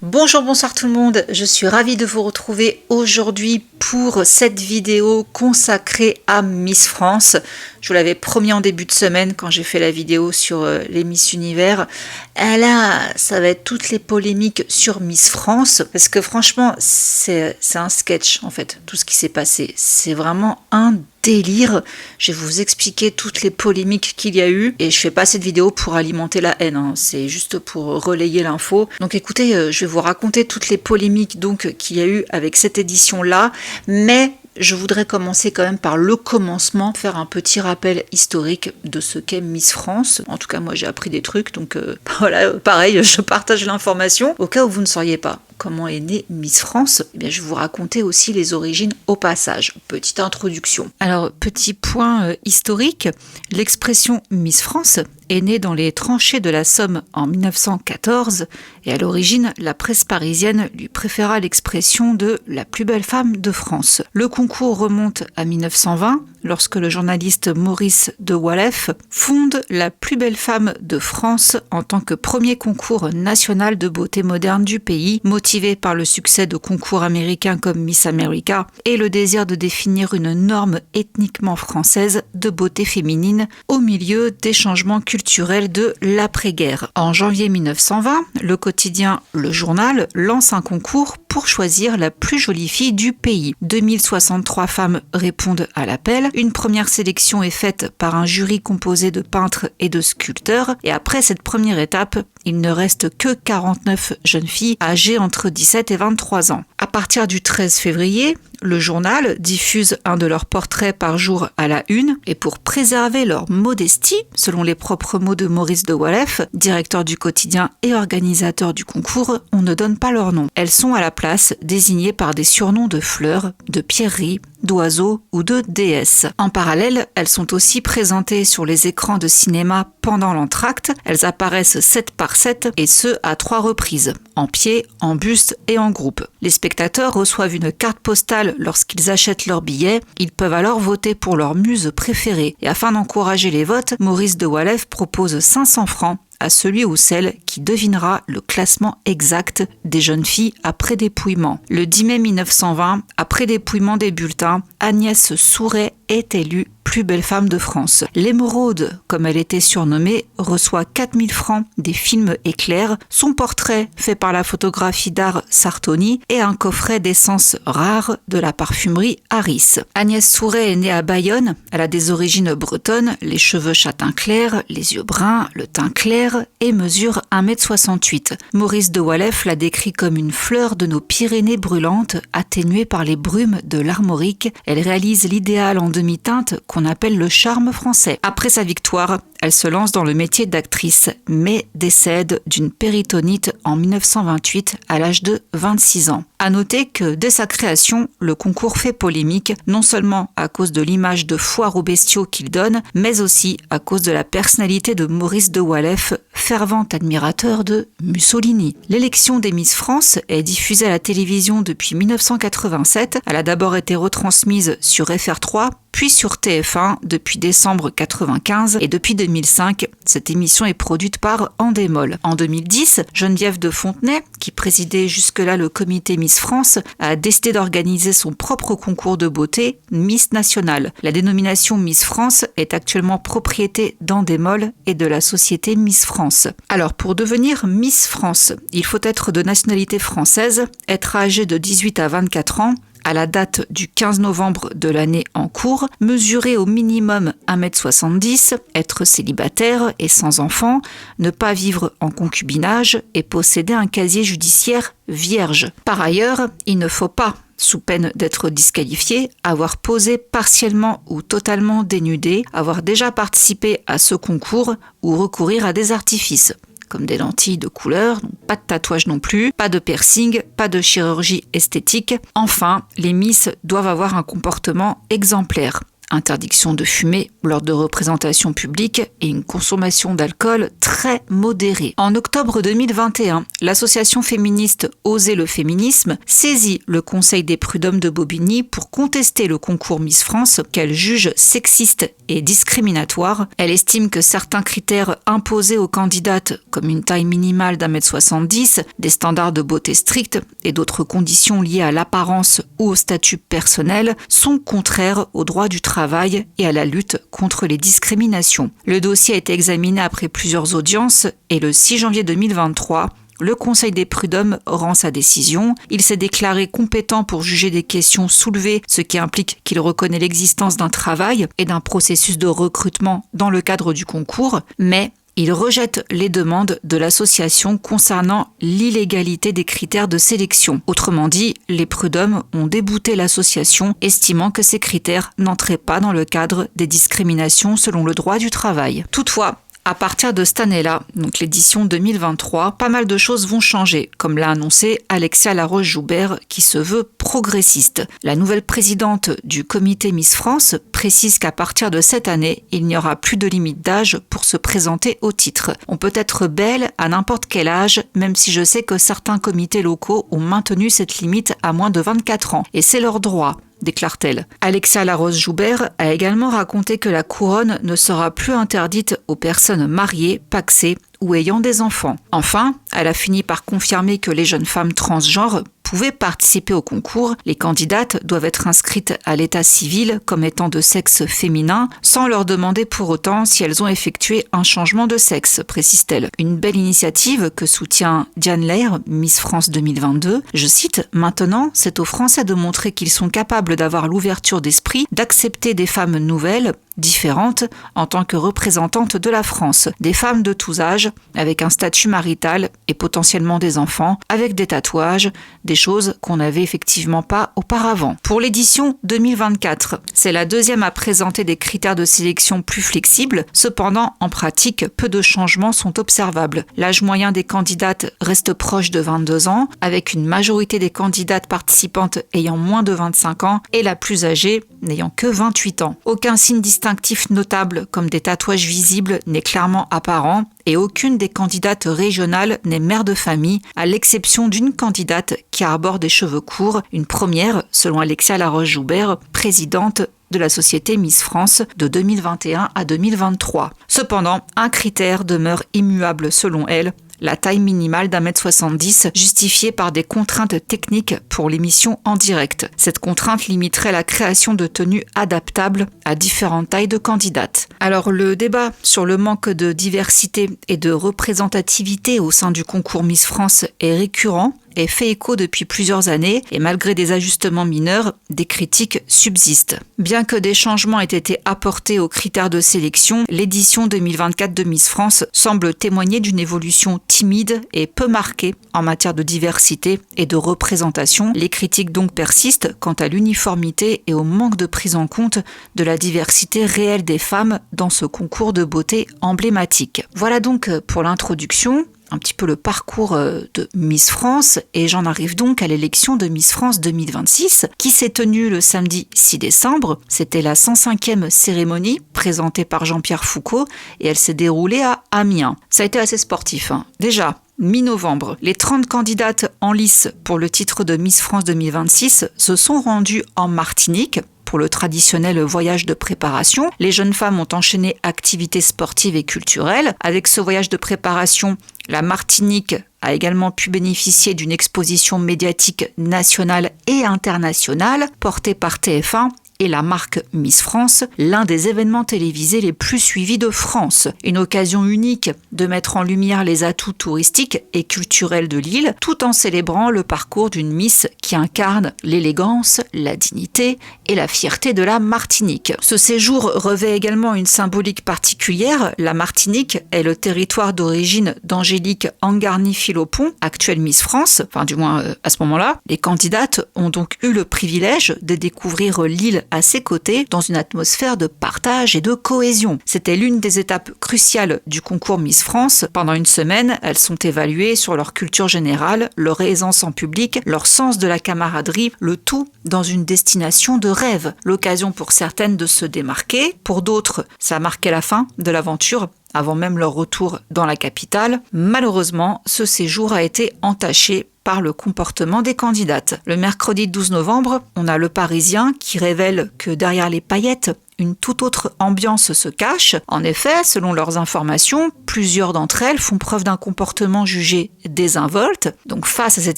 Bonjour, bonsoir tout le monde, je suis ravie de vous retrouver aujourd'hui pour cette vidéo consacrée à Miss France. Je vous l'avais promis en début de semaine quand j'ai fait la vidéo sur les Miss Univers. Et là, ça va être toutes les polémiques sur Miss France, parce que franchement, c'est un sketch en fait, tout ce qui s'est passé. C'est vraiment un délire. Je vais vous expliquer toutes les polémiques qu'il y a eu, et je fais pas cette vidéo pour alimenter la haine, hein. C'est juste pour relayer l'info. Donc écoutez, je vais vous raconter toutes les polémiques donc qu'il y a eu avec cette édition-là, mais je voudrais commencer quand même par le commencement, faire un petit rappel historique de ce qu'est Miss France. En tout cas, moi j'ai appris des trucs, donc voilà, pareil, je partage l'information. Au cas où vous ne sauriez pas comment est née Miss France, eh bien, je vais vous raconter aussi les origines au passage. Petite introduction. Alors, petit point historique, l'expression Miss France est née dans les tranchées de la Somme en 1914, et à l'origine, la presse parisienne lui préféra l'expression de « la plus belle femme de France ». Le concours remonte à 1920, lorsque le journaliste Maurice de Waleffe fonde la plus belle femme de France en tant que premier concours national de beauté moderne du pays, motivé par le succès de concours américains comme Miss America et le désir de définir une norme ethniquement française de beauté féminine au milieu des changements culturels de l'après-guerre. En janvier 1920, le quotidien Le Journal lance un concours pour choisir la plus jolie fille du pays. 2063 femmes répondent à l'appel. Une première sélection est faite par un jury composé de peintres et de sculpteurs, et après cette première étape, il ne reste que 49 jeunes filles âgées entre 17 et 23 ans. À partir du 13 février, le journal diffuse un de leurs portraits par jour à la une, et pour préserver leur modestie, selon les propres mots de Maurice de Waleffe, directeur du quotidien et organisateur du concours, on ne donne pas leur nom. Elles sont à la place désignées par des surnoms de fleurs, de pierreries, d'oiseaux ou de déesses. En parallèle, elles sont aussi présentées sur les écrans de cinéma pendant l'entracte. Elles apparaissent 7 par 7 et ce à 3 reprises, en pied, en buste et en groupe. Les spectateurs reçoivent une carte postale lorsqu'ils achètent leur billet. Ils peuvent alors voter pour leur muse préférée. Et afin d'encourager les votes, Maurice de Waleffe propose 500 francs à celui ou celle qui devinera le classement exact des jeunes filles après dépouillement. Le 10 mai 1920, après dépouillement des bulletins, Agnès Souret est élue plus belle femme de France. L'émeraude, comme elle était surnommée, reçoit 4000 francs des films éclairs, son portrait fait par la photographie d'art Sartoni et un coffret d'essence rare de la parfumerie Harris. Agnès Souret est née à Bayonne, elle a des origines bretonnes, les cheveux châtain clair, les yeux bruns, le teint clair et mesure 1m68. Maurice de Waleffe la décrit comme une fleur de nos Pyrénées brûlantes, atténuée par les brumes de l'Armorique. Elle réalise l'idéal en demi-teinte qu'on appelle le charme français. Après sa victoire, elle se lance dans le métier d'actrice, mais décède d'une péritonite en 1928 à l'âge de 26 ans. À noter que dès sa création, le concours fait polémique, non seulement à cause de l'image de foire aux bestiaux qu'il donne, mais aussi à cause de la personnalité de Maurice de Waleffe, fervent admirateur de Mussolini. L'élection des Miss France est diffusée à la télévision depuis 1987. Elle a d'abord été retransmise sur FR3, puis sur TF1 depuis décembre 1995, et depuis 2005, cette émission est produite par Endemol. En 2010, Geneviève de Fontenay, qui présidait jusque-là le comité Miss France, a décidé d'organiser son propre concours de beauté, Miss National. La dénomination Miss France est actuellement propriété d'Endemol et de la société Miss France. Alors, pour devenir Miss France, il faut être de nationalité française, être âgé de 18 à 24 ans, à la date du 15 novembre de l'année en cours, mesurer au minimum 1m70, être célibataire et sans enfant, ne pas vivre en concubinage et posséder un casier judiciaire vierge. Par ailleurs, il ne faut pas, sous peine d'être disqualifié, avoir posé partiellement ou totalement dénudé, avoir déjà participé à ce concours ou recourir à des artifices, comme des lentilles de couleur, donc pas de tatouage non plus, pas de piercing, pas de chirurgie esthétique. Enfin, les Miss doivent avoir un comportement exemplaire. interdiction de fumer lors de représentations publiques et une consommation d'alcool très modérée. En octobre 2021, l'association féministe Oser le féminisme saisit le Conseil des prud'hommes de Bobigny pour contester le concours Miss France qu'elle juge sexiste et discriminatoire. Elle estime que certains critères imposés aux candidates, comme une taille minimale d'1m70, des standards de beauté stricts et d'autres conditions liées à l'apparence ou au statut personnel, sont contraires au droit du travail et à la lutte contre les discriminations. Le dossier a été examiné après plusieurs audiences et le 6 janvier 2023, le Conseil des prud'hommes rend sa décision. Il s'est déclaré compétent pour juger des questions soulevées, ce qui implique qu'il reconnaît l'existence d'un travail et d'un processus de recrutement dans le cadre du concours, mais il rejette les demandes de l'association concernant l'illégalité des critères de sélection. Autrement dit, les prud'hommes ont débouté l'association, estimant que ces critères n'entraient pas dans le cadre des discriminations selon le droit du travail. Toutefois, à partir de cette année-là, donc l'édition 2023, pas mal de choses vont changer, comme l'a annoncé Alexia Laroche-Joubert, qui se veut progressiste. La nouvelle présidente du comité Miss France précise qu'à partir de cette année, il n'y aura plus de limite d'âge pour se présenter au titre. On peut être belle à n'importe quel âge, même si je sais que certains comités locaux ont maintenu cette limite à moins de 24 ans, et c'est leur droit, déclare-t-elle. Alexia Laroche-Joubert a également raconté que la couronne ne sera plus interdite aux personnes mariées, pacsées ou ayant des enfants. Enfin, elle a fini par confirmer que les jeunes femmes transgenres pouvaient participer au concours. Les candidates doivent être inscrites à l'état civil comme étant de sexe féminin, sans leur demander pour autant si elles ont effectué un changement de sexe, précise-t-elle. Une belle initiative que soutient Diane Lair, Miss France 2022. Je cite, « Maintenant, c'est aux Français de montrer qu'ils sont capables d'avoir l'ouverture d'esprit, d'accepter des femmes nouvelles, différentes, en tant que représentantes de la France. Des femmes de tous âges, avec un statut marital et potentiellement des enfants, avec des tatouages, des choses qu'on n'avait effectivement pas auparavant. » Pour l'édition 2024, c'est la deuxième à présenter des critères de sélection plus flexibles. Cependant, en pratique, peu de changements sont observables. L'âge moyen des candidates reste proche de 22 ans, avec une majorité des candidates participantes ayant moins de 25 ans et la plus âgée n'ayant que 28 ans. Aucun signe distinctif notable comme des tatouages visibles n'est clairement apparent et aucune des candidates régionales n'est mère de famille, à l'exception d'une candidate qui arbore des cheveux courts, une première selon Alexia Laroche-Joubert, présidente de la société Miss France de 2021 à 2023. Cependant, un critère demeure immuable selon elle, la taille minimale d'1m70 justifiée par des contraintes techniques pour l'émission en direct. Cette contrainte limiterait la création de tenues adaptables à différentes tailles de candidates. Alors le débat sur le manque de diversité et de représentativité au sein du concours Miss France est récurrent et fait écho depuis plusieurs années et malgré des ajustements mineurs, des critiques subsistent. Bien que des changements aient été apportés aux critères de sélection, l'édition 2024 de Miss France semble témoigner d'une évolution timide et peu marquée en matière de diversité et de représentation. Les critiques donc persistent quant à l'uniformité et au manque de prise en compte de la diversité réelle des femmes dans ce concours de beauté emblématique. Voilà donc pour l'introduction. Un petit peu le parcours de Miss France et j'en arrive donc à l'élection de Miss France 2026 qui s'est tenue le samedi 6 décembre. C'était la 105e cérémonie présentée par Jean-Pierre Foucault et elle s'est déroulée à Amiens. Ça a été assez sportif, hein. Déjà, mi-novembre, les 30 candidates en lice pour le titre de Miss France 2026 se sont rendues en Martinique pour le traditionnel voyage de préparation. Les jeunes femmes ont enchaîné activités sportives et culturelles. Avec ce voyage de préparation, la Martinique a également pu bénéficier d'une exposition médiatique nationale et internationale portée par TF1 et la marque Miss France, l'un des événements télévisés les plus suivis de France. Une occasion unique de mettre en lumière les atouts touristiques et culturels de l'île, tout en célébrant le parcours d'une Miss qui incarne l'élégance, la dignité et la fierté de la Martinique. Ce séjour revêt également une symbolique particulière. La Martinique est le territoire d'origine d'Angélique Angarny-Philopon, actuelle Miss France, enfin du moins à ce moment-là. Les candidates ont donc eu le privilège de découvrir l'île à ses côtés dans une atmosphère de partage et de cohésion. C'était l'une des étapes cruciales du concours Miss France. Pendant une semaine, elles sont évaluées sur leur culture générale, leur aisance en public, leur sens de la camaraderie, le tout dans une destination de rêve. L'occasion pour certaines de se démarquer, pour d'autres, ça a marqué la fin de l'aventure, avant même leur retour dans la capitale. Malheureusement, ce séjour a été entaché par le comportement des candidates. Le mercredi 12 novembre, on a Le Parisien qui révèle que derrière les paillettes, une toute autre ambiance se cache. En effet, selon leurs informations, plusieurs d'entre elles font preuve d'un comportement jugé désinvolte. Donc face à cette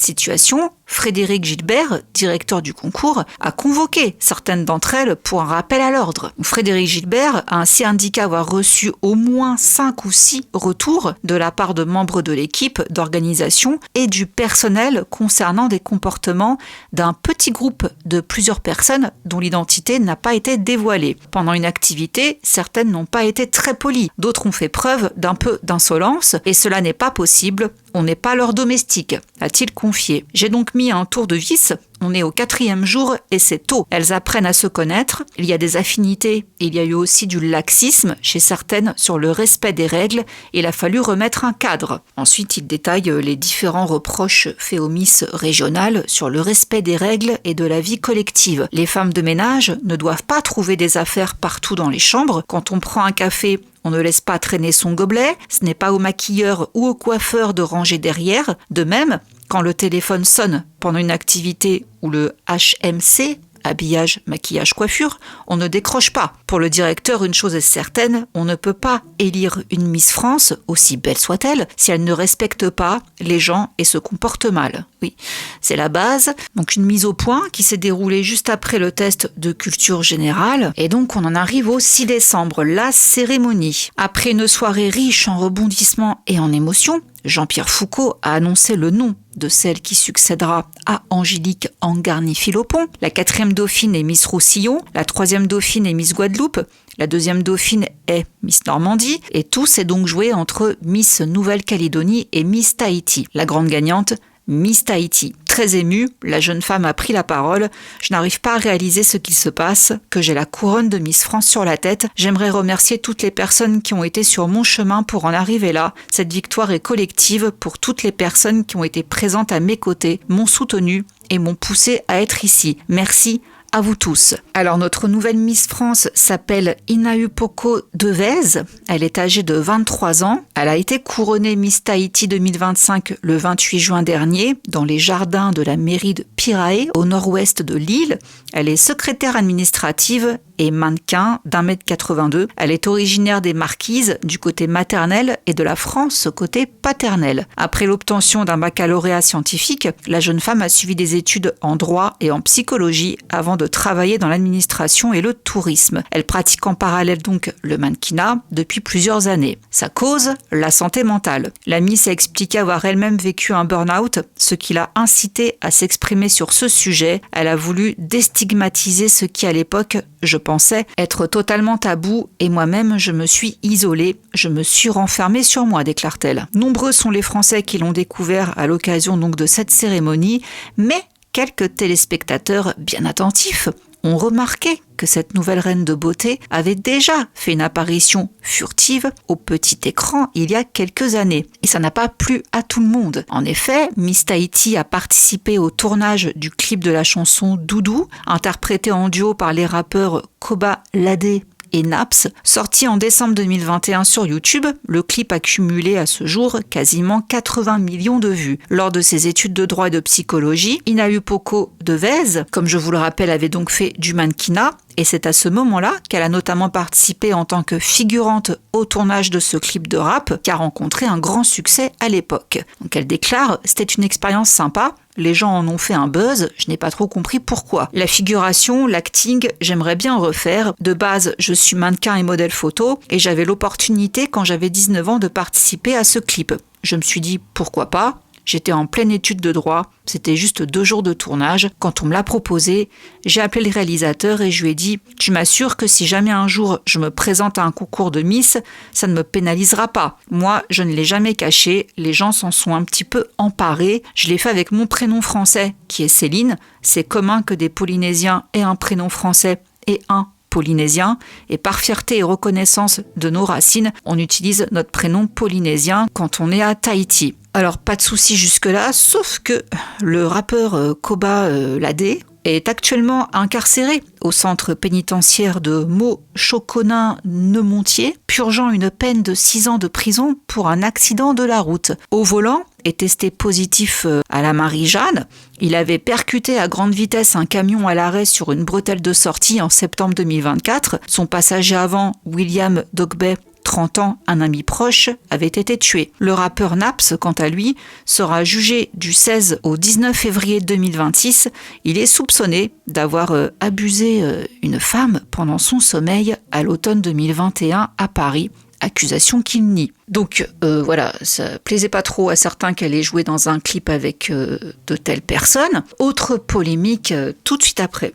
situation, Frédéric Gilbert, directeur du concours, a convoqué certaines d'entre elles pour un rappel à l'ordre. Frédéric Gilbert a ainsi indiqué avoir reçu au moins 5 ou 6 retours de la part de membres de l'équipe d'organisation et du personnel concernant des comportements d'un petit groupe de plusieurs personnes dont l'identité n'a pas été dévoilée. Pendant une activité, certaines n'ont pas été très polies, d'autres ont fait preuve d'un peu d'insolence et cela n'est pas possible. On n'est pas leur domestique, a-t-il confié. J'ai donc mis un tour de vis. On est au 4e jour et c'est tôt. Elles apprennent à se connaître. Il y a des affinités. Il y a eu aussi du laxisme chez certaines sur le respect des règles. Il a fallu remettre un cadre. Ensuite, il détaille les différents reproches faits aux Miss régionales sur le respect des règles et de la vie collective. Les femmes de ménage ne doivent pas trouver des affaires partout dans les chambres. Quand on prend un café, on ne laisse pas traîner son gobelet, ce n'est pas au maquilleur ou au coiffeur de ranger derrière. De même, quand le téléphone sonne pendant une activité ou le HMC, habillage, maquillage, coiffure, on ne décroche pas. Pour le directeur, une chose est certaine, on ne peut pas élire une Miss France, aussi belle soit-elle, si elle ne respecte pas les gens et se comporte mal. Oui, c'est la base. Donc une mise au point qui s'est déroulée juste après le test de culture générale. Et donc on en arrive au 6 décembre, la cérémonie. Après une soirée riche en rebondissements et en émotions, Jean-Pierre Foucault a annoncé le nom de celle qui succédera à Angélique Angarny-Philopon. La 4e dauphine est Miss Roussillon, la 3e dauphine est Miss Guadeloupe, la 2e dauphine est Miss Normandie, et tout s'est donc joué entre Miss Nouvelle-Calédonie et Miss Tahiti. La grande gagnante, Miss Tahiti. Très émue, la jeune femme a pris la parole. Je n'arrive pas à réaliser ce qu'il se passe, que j'ai la couronne de Miss France sur la tête. J'aimerais remercier toutes les personnes qui ont été sur mon chemin pour en arriver là. Cette victoire est collective pour toutes les personnes qui ont été présentes à mes côtés, m'ont soutenue et m'ont poussée à être ici. Merci à vous tous. Alors notre nouvelle Miss France s'appelle Inaupoko Devez. Elle est âgée de 23 ans. Elle a été couronnée Miss Tahiti 2025 le 28 juin dernier dans les jardins de la mairie de Pirae au nord-ouest de l'île. Elle est secrétaire administrative et mannequin d'1m82. Elle est originaire des Marquises du côté maternel et de la France côté paternel. Après l'obtention d'un baccalauréat scientifique, la jeune femme a suivi des études en droit et en psychologie avant de travailler dans l'administration et le tourisme. Elle pratique en parallèle donc le mannequinat depuis plusieurs années. Sa cause, la santé mentale. La Miss a expliqué avoir elle-même vécu un burn-out, ce qui l'a incité à s'exprimer sur ce sujet. Elle a voulu déstigmatiser ce qui à l'époque, je pensais, être totalement tabou et moi-même je me suis isolée, je me suis renfermée sur moi, déclare-t-elle. Nombreux sont les Français qui l'ont découvert à l'occasion donc de cette cérémonie, mais quelques téléspectateurs bien attentifs ont remarqué que cette nouvelle reine de beauté avait déjà fait une apparition furtive au petit écran il y a quelques années. Et ça n'a pas plu à tout le monde. En effet, Miss Tahiti a participé au tournage du clip de la chanson Doudou, interprété en duo par les rappeurs Koba Lade et Naps. Sorti en décembre 2021 sur YouTube, le clip a cumulé à ce jour quasiment 80 millions de vues. Lors de ses études de droit et de psychologie, Inaupoko Devez, comme je vous le rappelle, avait donc fait du mannequinat. Et c'est à ce moment-là qu'elle a notamment participé en tant que figurante au tournage de ce clip de rap qui a rencontré un grand succès à l'époque. Donc elle déclare « C'était une expérience sympa, les gens en ont fait un buzz, je n'ai pas trop compris pourquoi. La figuration, l'acting, j'aimerais bien refaire. De base, je suis mannequin et modèle photo et j'avais l'opportunité quand j'avais 19 ans de participer à ce clip. Je me suis dit pourquoi pas. J'étais en pleine étude de droit, c'était juste 2 jours de tournage. Quand on me l'a proposé, j'ai appelé le réalisateur et je lui ai dit « Tu m'assures que si jamais un jour je me présente à un concours de Miss, ça ne me pénalisera pas. Moi, je ne l'ai jamais caché, les gens s'en sont un petit peu emparés. Je l'ai fait avec mon prénom français, qui est Céline. C'est commun que des Polynésiens aient un prénom français et un polynésien. Et par fierté et reconnaissance de nos racines, on utilise notre prénom polynésien quand on est à Tahiti. Alors pas de souci jusque-là, sauf que le rappeur Koba Ladé est actuellement incarcéré au centre pénitentiaire de Mo-Choconin-Nemontier, purgeant une peine de 6 ans de prison pour un accident de la route. Au volant et testé positif à la Marie-Jeanne, il avait percuté à grande vitesse un camion à l'arrêt sur une bretelle de sortie en septembre 2024. Son passager avant, William Dogbey, 30 ans, un ami proche, avait été tué. Le rappeur Naps, quant à lui, sera jugé du 16 au 19 février 2026. Il est soupçonné d'avoir abusé une femme pendant son sommeil à l'automne 2021 à Paris. Accusation qu'il nie. Donc voilà, ça plaisait pas trop à certains qu'elle ait joué dans un clip avec de telles personnes. Autre polémique, tout de suite après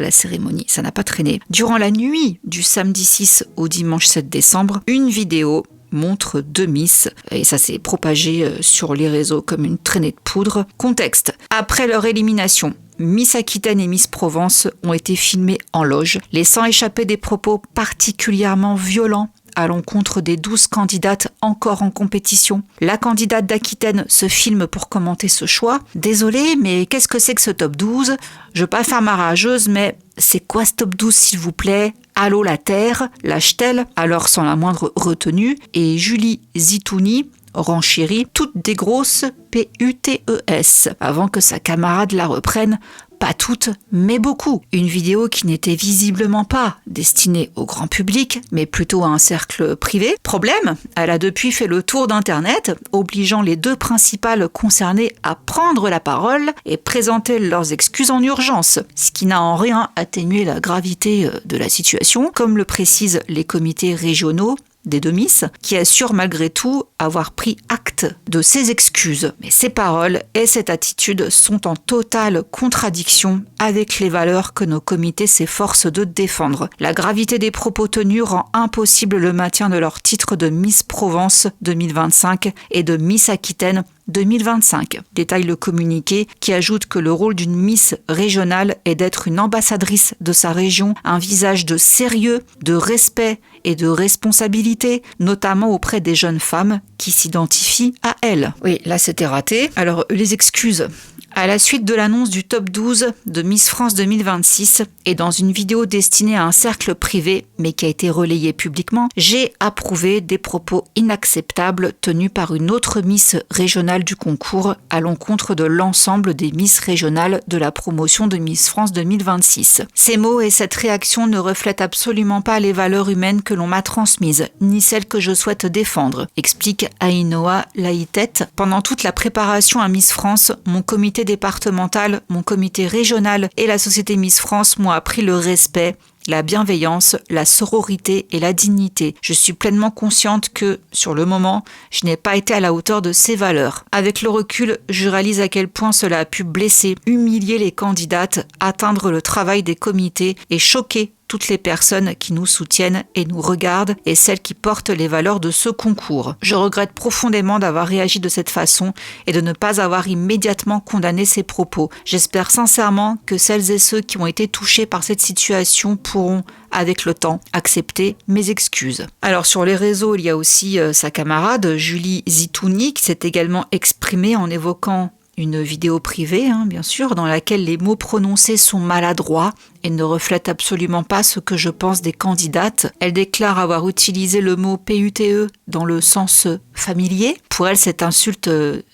la cérémonie, ça n'a pas traîné. Durant la nuit du samedi 6 au dimanche 7 décembre, une vidéo montre 2 Miss, et ça s'est propagé sur les réseaux comme une traînée de poudre. Contexte, après leur élimination, Miss Aquitaine et Miss Provence ont été filmées en loge, laissant échapper des propos particulièrement violents à l'encontre des 12 candidates encore en compétition. La candidate d'Aquitaine se filme pour commenter ce choix. Désolée, mais qu'est-ce que c'est que ce top 12 ? Je veux pas faire ma rageuse, mais c'est quoi ce top 12 s'il vous plaît ? Allô la Terre, lâche-t-elle, alors sans la moindre retenue, et Julie Zitouni renchérit, toutes des grosses PUTES, avant que sa camarade la reprenne. Pas toutes, mais beaucoup. Une vidéo qui n'était visiblement pas destinée au grand public, mais plutôt à un cercle privé. Problème, elle a depuis fait le tour d'Internet, obligeant les 2 principales concernées à prendre la parole et présenter leurs excuses en urgence, ce qui n'a en rien atténué la gravité de la situation, comme le précisent les comités régionaux des 2 Miss, qui assurent malgré tout avoir pris acte de ces excuses. Mais ces paroles et cette attitude sont en totale contradiction avec les valeurs que nos comités s'efforcent de défendre. La gravité des propos tenus rend impossible le maintien de leur titre de Miss Provence 2025 et de Miss Aquitaine 2025. Détaille le communiqué qui ajoute que le rôle d'une Miss régionale est d'être une ambassadrice de sa région, un visage de sérieux, de respect et de responsabilité, notamment auprès des jeunes femmes qui s'identifient à elle. Oui, là c'était raté. Alors les excuses. À la suite de l'annonce du top 12 de Miss France 2026 et dans une vidéo destinée à un cercle privé mais qui a été relayée publiquement, j'ai approuvé des propos inacceptables tenus par une autre Miss régionale du concours à l'encontre de l'ensemble des Miss régionales de la promotion de Miss France 2026. Ces mots et cette réaction ne reflètent absolument pas les valeurs humaines que l'on m'a transmises, ni celles que je souhaite défendre, explique Ainoa Laïtet. Pendant toute la préparation à Miss France, mon comité départemental, mon comité régional et la société Miss France m'ont appris le respect, la bienveillance, la sororité et la dignité. Je suis pleinement consciente que, sur le moment, je n'ai pas été à la hauteur de ces valeurs. Avec le recul, je réalise à quel point cela a pu blesser, humilier les candidates, atteindre le travail des comités et choquer toutes les personnes qui nous soutiennent et nous regardent et celles qui portent les valeurs de ce concours. Je regrette profondément d'avoir réagi de cette façon et de ne pas avoir immédiatement condamné ces propos. J'espère sincèrement que celles et ceux qui ont été touchés par cette situation pourront, avec le temps, accepter mes excuses. Alors sur les réseaux, il y a aussi sa camarade Julie Zitouni qui s'est également exprimée en évoquant une vidéo privée, bien sûr, dans laquelle les mots prononcés sont maladroits et ne reflètent absolument pas ce que je pense des candidates. Elle déclare avoir utilisé le mot PUTE dans le sens familier. Pour elle, cette insulte,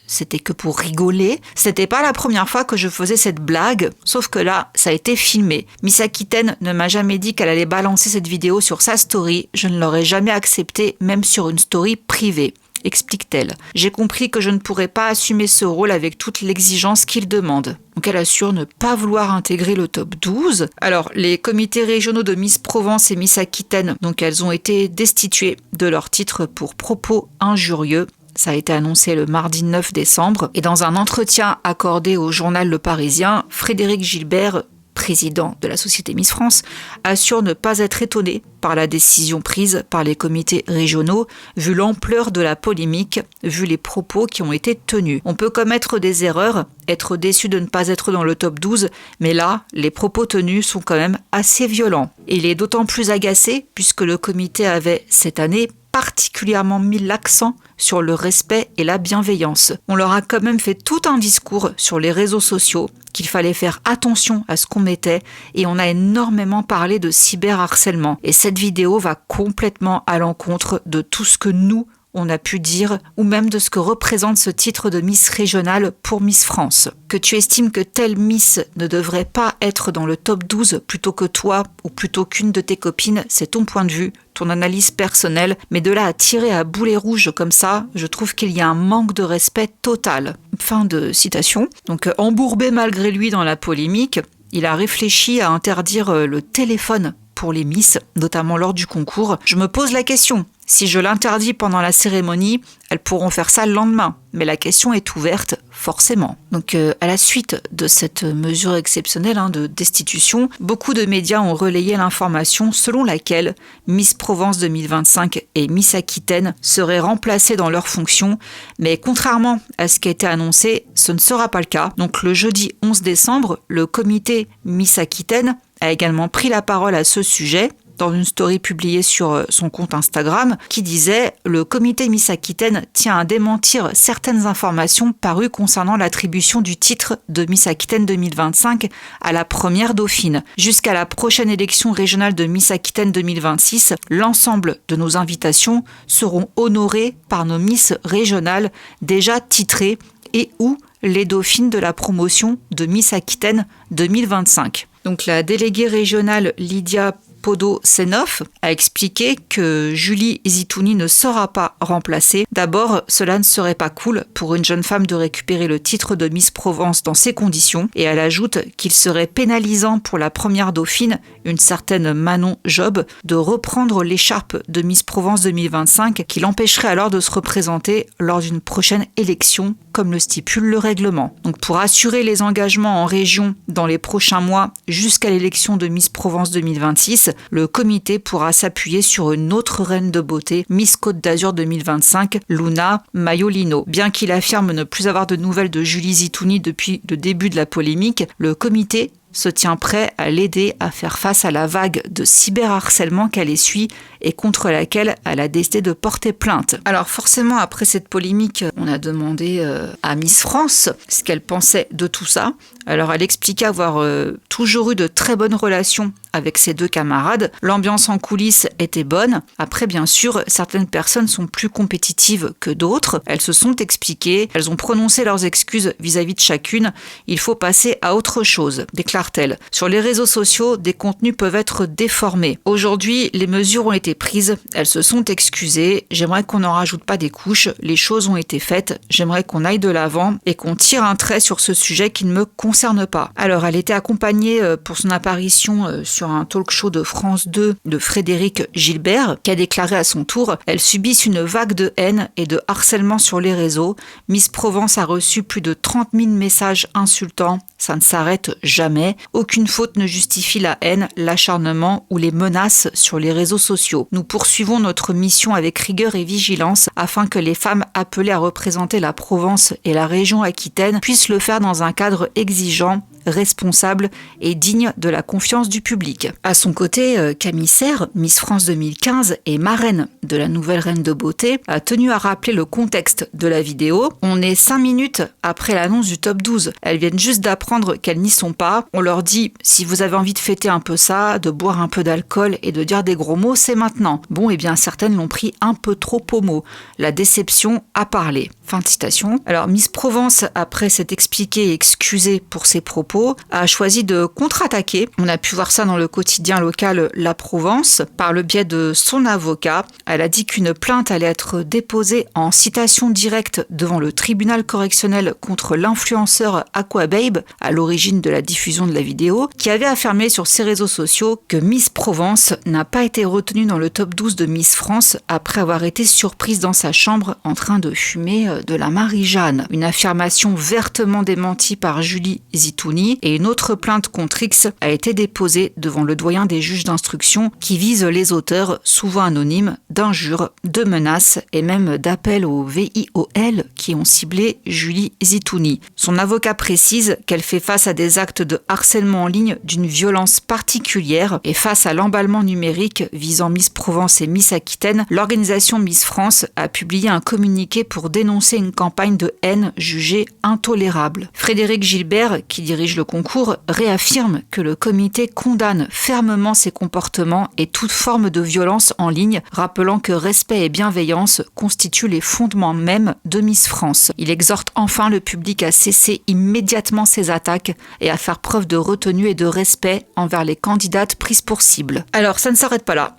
c'était que pour rigoler. C'était pas la première fois que je faisais cette blague, sauf que là, ça a été filmé. Miss Aquitaine ne m'a jamais dit qu'elle allait balancer cette vidéo sur sa story. Je ne l'aurais jamais accepté, même sur une story privée, explique-t-elle. J'ai compris que je ne pourrais pas assumer ce rôle avec toute l'exigence qu'il demande. Donc elle assure ne pas vouloir intégrer le top 12. Alors, les comités régionaux de Miss Provence et Miss Aquitaine, donc elles ont été destituées de leur titre pour propos injurieux. Ça a été annoncé le mardi 9 décembre. Et dans un entretien accordé au journal Le Parisien, Frédéric Gilbert président de la société Miss France, assure ne pas être étonné par la décision prise par les comités régionaux, vu l'ampleur de la polémique, vu les propos qui ont été tenus. On peut commettre des erreurs, être déçu de ne pas être dans le top 12, mais là, les propos tenus sont quand même assez violents. Et il est d'autant plus agacé puisque le comité avait, cette année, particulièrement mis l'accent sur le respect et la bienveillance. On leur a quand même fait tout un discours sur les réseaux sociaux, qu'il fallait faire attention à ce qu'on mettait, et on a énormément parlé de cyberharcèlement. Et cette vidéo va complètement à l'encontre de tout ce que nous, on a pu dire, ou même de ce que représente ce titre de Miss régionale pour Miss France. Que tu estimes que telle Miss ne devrait pas être dans le top 12 plutôt que toi ou plutôt qu'une de tes copines, c'est ton point de vue, ton analyse personnelle, mais de là à tirer à boulet rouge comme ça, je trouve qu'il y a un manque de respect total. Fin de citation. Donc embourbé malgré lui dans la polémique, il a réfléchi à interdire le téléphone pour les Miss, notamment lors du concours. Je me pose la question, si je l'interdis pendant la cérémonie, elles pourront faire ça le lendemain. Mais la question est ouverte, forcément. Donc à la suite de cette mesure exceptionnelle de destitution, beaucoup de médias ont relayé l'information selon laquelle Miss Provence 2025 et Miss Aquitaine seraient remplacées dans leurs fonctions. Mais contrairement à ce qui a été annoncé, ce ne sera pas le cas. Donc le jeudi 11 décembre, le comité Miss Aquitaine a également pris la parole à ce sujet dans une story publiée sur son compte Instagram qui disait « Le comité Miss Aquitaine tient à démentir certaines informations parues concernant l'attribution du titre de Miss Aquitaine 2025 à la première dauphine. Jusqu'à la prochaine élection régionale de Miss Aquitaine 2026, l'ensemble de nos invitations seront honorées par nos Miss régionales déjà titrées et ou les dauphines de la promotion de Miss Aquitaine 2025. » Donc la déléguée régionale Lydia Podo-Senoff a expliqué que Julie Zitouni ne sera pas remplacée. D'abord, cela ne serait pas cool pour une jeune femme de récupérer le titre de Miss Provence dans ces conditions. Et elle ajoute qu'il serait pénalisant pour la première dauphine, une certaine Manon Job, de reprendre l'écharpe de Miss Provence 2025 qui l'empêcherait alors de se représenter lors d'une prochaine élection, comme le stipule le règlement. Donc pour assurer les engagements en région dans les prochains mois jusqu'à l'élection de Miss Provence 2026, le comité pourra s'appuyer sur une autre reine de beauté, Miss Côte d'Azur 2025, Luna Maiolino. Bien qu'il affirme ne plus avoir de nouvelles de Julie Zitouni depuis le début de la polémique, le comité se tient prêt à l'aider à faire face à la vague de cyberharcèlement qu'elle essuie et contre laquelle elle a décidé de porter plainte. Alors forcément, après cette polémique, on a demandé à Miss France ce qu'elle pensait de tout ça. Alors elle expliquait avoir toujours eu de très bonnes relations avec ses deux camarades. L'ambiance en coulisses était bonne. Après, bien sûr, certaines personnes sont plus compétitives que d'autres. Elles se sont expliquées, elles ont prononcé leurs excuses vis-à-vis de chacune. Il faut passer à autre chose, déclare-t-elle. Sur les réseaux sociaux, des contenus peuvent être déformés. Aujourd'hui, les mesures ont été prises. Elles se sont excusées. J'aimerais qu'on n'en rajoute pas des couches. Les choses ont été faites. J'aimerais qu'on aille de l'avant et qu'on tire un trait sur ce sujet qui ne me concerne pas. Alors, elle était accompagnée pour son apparition sur un talk show de France 2 de Frédéric Gilbert, qui a déclaré à son tour « Elles subissent une vague de haine et de harcèlement sur les réseaux. Miss Provence a reçu plus de 30 000 messages insultants. Ça ne s'arrête jamais. Aucune faute ne justifie la haine, l'acharnement ou les menaces sur les réseaux sociaux. Nous poursuivons notre mission avec rigueur et vigilance afin que les femmes appelées à représenter la Provence et la région Aquitaine puissent le faire dans un cadre exigeant, responsable et digne de la confiance du public. » À son côté, Camille Serre, Miss France 2015 et marraine de la nouvelle reine de beauté, a tenu à rappeler le contexte de la vidéo. On est 5 minutes après l'annonce du top 12. Elles viennent juste d'apprendre qu'elles n'y sont pas. On leur dit, si vous avez envie de fêter un peu ça, de boire un peu d'alcool et de dire des gros mots, c'est maintenant. Bon, eh bien, certaines l'ont pris un peu trop au mot. La déception a parlé. Fin de citation. Alors, Miss Provence, après s'être expliquée et excusée pour ses propos, a choisi de contre-attaquer. On a pu voir ça dans le quotidien local La Provence, par le biais de son avocat. Elle a dit qu'une plainte allait être déposée en citation directe devant le tribunal correctionnel contre l'influenceur Aquababe, à l'origine de la diffusion de la vidéo, qui avait affirmé sur ses réseaux sociaux que Miss Provence n'a pas été retenue dans le top 12 de Miss France après avoir été surprise dans sa chambre en train de fumer de la Marie-Jeanne. Une affirmation vertement démentie par Julie Zitouni, Zitouni et une autre plainte contre X a été déposée devant le doyen des juges d'instruction qui vise les auteurs, souvent anonymes, d'injures, de menaces et même d'appels au VIOL qui ont ciblé Julie Zitouni. Son avocat précise qu'elle fait face à des actes de harcèlement en ligne d'une violence particulière et face à l'emballement numérique visant Miss Provence et Miss Aquitaine, l'organisation Miss France a publié un communiqué pour dénoncer une campagne de haine jugée intolérable. Frédéric Gilbert, qui dirige le concours, réaffirme que le comité condamne fermement ces comportements et toute forme de violence en ligne, rappelant que respect et bienveillance constituent les fondements mêmes de Miss France. Il exhorte enfin le public à cesser immédiatement ces attaques et à faire preuve de retenue et de respect envers les candidates prises pour cible. Alors, ça ne s'arrête pas là.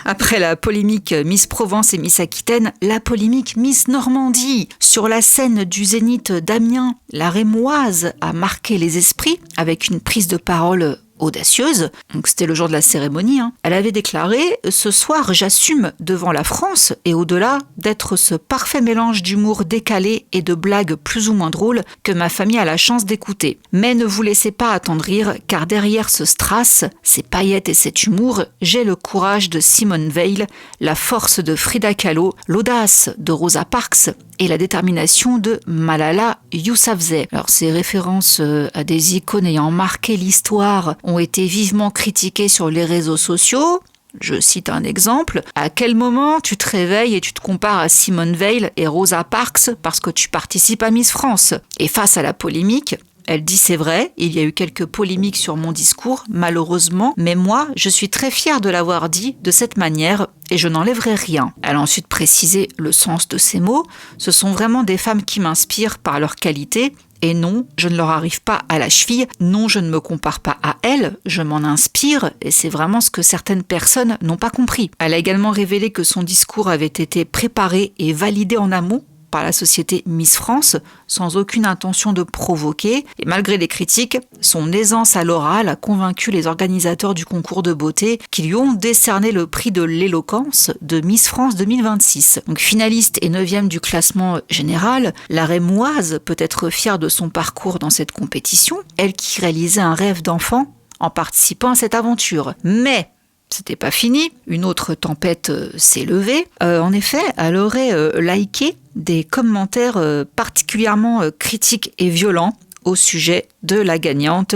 Après la polémique Miss Provence et Miss Aquitaine, la polémique Miss Normandie. Sur la scène du Zénith d'Amiens, la Rémoise a marqué les esprits avec une prise de parole audacieuse. Donc c'était le jour de la cérémonie. Elle avait déclaré « Ce soir, j'assume devant la France et au-delà d'être ce parfait mélange d'humour décalé et de blagues plus ou moins drôles que ma famille a la chance d'écouter. Mais ne vous laissez pas attendrir car derrière ce strass, ces paillettes et cet humour, j'ai le courage de Simone Veil, la force de Frida Kahlo, l'audace de Rosa Parks et la détermination de Malala Yousafzai. » Alors ces références à des icônes ayant marqué l'histoire ont été vivement critiquées sur les réseaux sociaux. Je cite un exemple. À quel moment tu te réveilles et tu te compares à Simone Veil et Rosa Parks parce que tu participes à Miss France? Et face à la polémique, elle dit c'est vrai, il y a eu quelques polémiques sur mon discours, malheureusement, mais moi, je suis très fière de l'avoir dit de cette manière et je n'enlèverai rien. Elle a ensuite précisé le sens de ces mots. Ce sont vraiment des femmes qui m'inspirent par leur qualité. Et non, je ne leur arrive pas à la cheville, non, je ne me compare pas à elles, je m'en inspire, et c'est vraiment ce que certaines personnes n'ont pas compris. Elle a également révélé que son discours avait été préparé et validé en amont par la société Miss France, sans aucune intention de provoquer. Et malgré les critiques, son aisance à l'oral a convaincu les organisateurs du concours de beauté qui lui ont décerné le prix de l'éloquence de Miss France 2026. Donc finaliste et 9e du classement général, la Rémoise peut être fière de son parcours dans cette compétition, elle qui réalisait un rêve d'enfant en participant à cette aventure. Mais c'était pas fini, une autre tempête s'est levée. En effet, elle aurait liké des commentaires particulièrement critiques et violents au sujet de la gagnante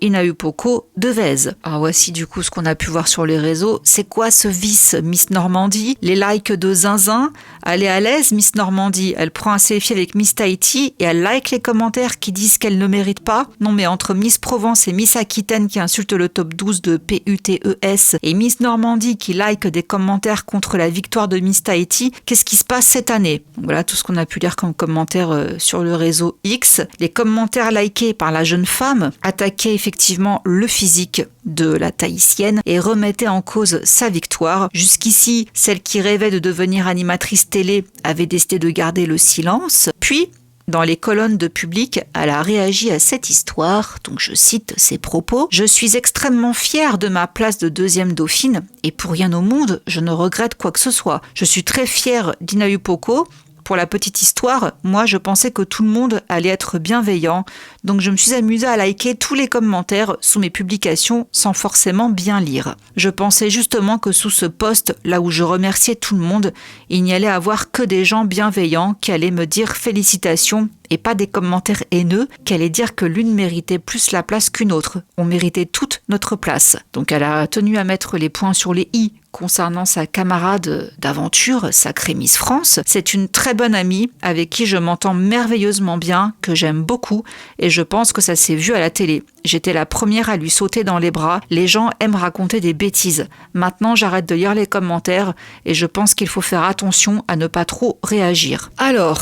Inaupoko Devèze. Alors voici du coup ce qu'on a pu voir sur les réseaux. C'est quoi ce vice Miss Normandie? Les likes de zinzin? Elle est à l'aise Miss Normandie. Elle prend un selfie avec Miss Tahiti et elle like les commentaires qui disent qu'elle ne mérite pas. Non mais entre Miss Provence et Miss Aquitaine qui insulte le top 12 de PUTES et Miss Normandie qui like des commentaires contre la victoire de Miss Tahiti, qu'est-ce qui se passe cette année? Donc voilà tout ce qu'on a pu lire comme commentaires sur le réseau X. Les commentaires likés par la jeune femme attaquaient effectivement le physique de la Tahitienne et remettait en cause sa victoire. Jusqu'ici, celle qui rêvait de devenir animatrice télé avait décidé de garder le silence. Puis, dans les colonnes de Public, elle a réagi à cette histoire, donc je cite ses propos. « Je suis extrêmement fière de ma place de 2e dauphine et pour rien au monde, je ne regrette quoi que ce soit. Je suis très fière d'Inaupoko. Pour la petite histoire, moi je pensais que tout le monde allait être bienveillant, donc je me suis amusée à liker tous les commentaires sous mes publications sans forcément bien lire. Je pensais justement que sous ce post, là où je remerciais tout le monde, il n'y allait avoir que des gens bienveillants qui allaient me dire félicitations et pas des commentaires haineux qui allaient dire que l'une méritait plus la place qu'une autre. On méritait toute notre place. » Donc elle a tenu à mettre les points sur les i concernant sa camarade d'aventure, sacrée Miss France. C'est une très bonne amie avec qui je m'entends merveilleusement bien, que j'aime beaucoup et je pense que ça s'est vu à la télé. J'étais la première à lui sauter dans les bras. Les gens aiment raconter des bêtises. Maintenant, j'arrête de lire les commentaires et je pense qu'il faut faire attention à ne pas trop réagir. Alors,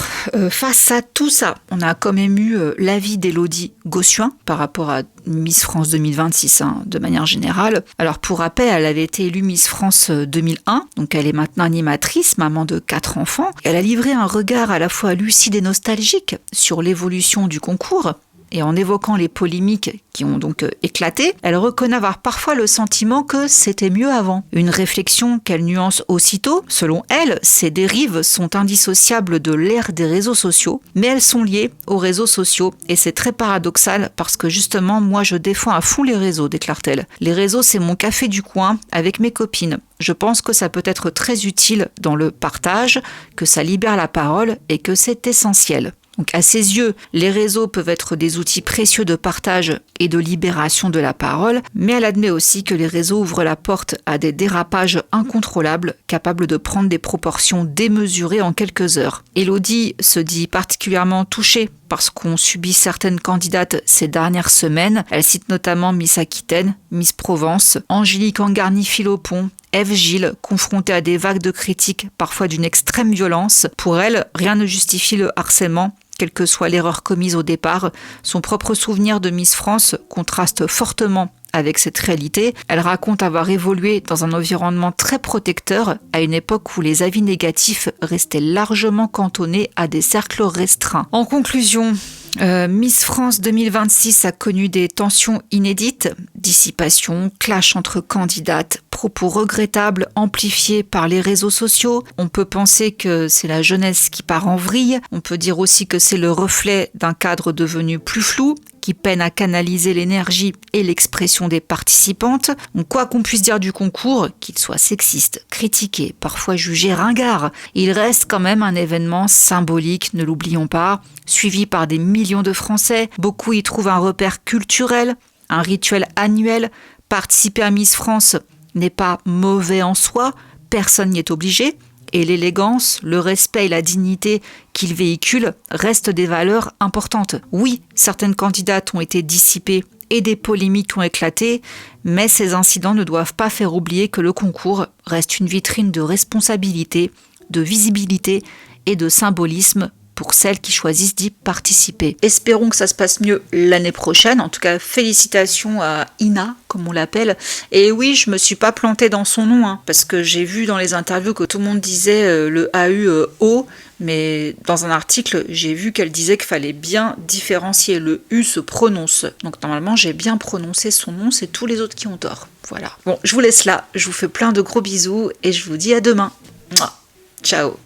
face à tout ça, on a quand même eu l'avis d'Élodie Gossuin par rapport à Miss France 2026 de manière générale. Alors pour rappel, elle avait été élue Miss France 2001, donc elle est maintenant animatrice, maman de 4 enfants. Elle a livré un regard à la fois lucide et nostalgique sur l'évolution du concours. et en évoquant les polémiques qui ont donc éclaté, elle reconnaît avoir parfois le sentiment que c'était mieux avant. Une réflexion qu'elle nuance aussitôt. Selon elle, ces dérives sont indissociables de l'ère des réseaux sociaux, mais elles sont liées aux réseaux sociaux et c'est très paradoxal parce que justement, moi je défends à fond les réseaux, déclare-t-elle. Les réseaux, c'est mon café du coin avec mes copines. Je pense que ça peut être très utile dans le partage, que ça libère la parole et que c'est essentiel. Donc à ses yeux, les réseaux peuvent être des outils précieux de partage et de libération de la parole, mais elle admet aussi que les réseaux ouvrent la porte à des dérapages incontrôlables, capables de prendre des proportions démesurées en quelques heures. Elodie se dit particulièrement touchée parce qu'on subit certaines candidates ces dernières semaines. Elle cite notamment Miss Aquitaine, Miss Provence, Angélique Angarny-Philopon, Ève Gilles, confrontée à des vagues de critiques, parfois d'une extrême violence. Pour elle, rien ne justifie le harcèlement, quelle que soit l'erreur commise au départ. Son propre souvenir de Miss France contraste fortement avec cette réalité. Elle raconte avoir évolué dans un environnement très protecteur à une époque où les avis négatifs restaient largement cantonnés à des cercles restreints. En conclusion, Miss France 2026 a connu des tensions inédites, dissipation, clash entre candidates, propos regrettables amplifiés par les réseaux sociaux. On peut penser que c'est la jeunesse qui part en vrille, on peut dire aussi que c'est le reflet d'un cadre devenu plus flou, qui peine à canaliser l'énergie et l'expression des participantes. Donc, quoi qu'on puisse dire du concours, qu'il soit sexiste, critiqué, parfois jugé ringard, il reste quand même un événement symbolique, ne l'oublions pas, suivi par des millions de Français. Beaucoup y trouvent un repère culturel, un rituel annuel. Participer à Miss France n'est pas mauvais en soi, personne n'y est obligé. Et l'élégance, le respect et la dignité qu'il véhicule restent des valeurs importantes. Oui, certaines candidates ont été dissipées et des polémiques ont éclaté, mais ces incidents ne doivent pas faire oublier que le concours reste une vitrine de responsabilité, de visibilité et de symbolisme pour celles qui choisissent d'y participer. Espérons que ça se passe mieux l'année prochaine. En tout cas, félicitations à Ina, comme on l'appelle. Et oui, je me suis pas plantée dans son nom, parce que j'ai vu dans les interviews que tout le monde disait le AU-O, mais dans un article, j'ai vu qu'elle disait qu'il fallait bien différencier. Le U se prononce. Donc normalement, j'ai bien prononcé son nom, c'est tous les autres qui ont tort. Voilà. Bon, je vous laisse là. Je vous fais plein de gros bisous et je vous dis à demain. Mouah. Ciao.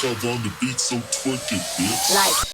On the beat, so twerk it, bitch. Like.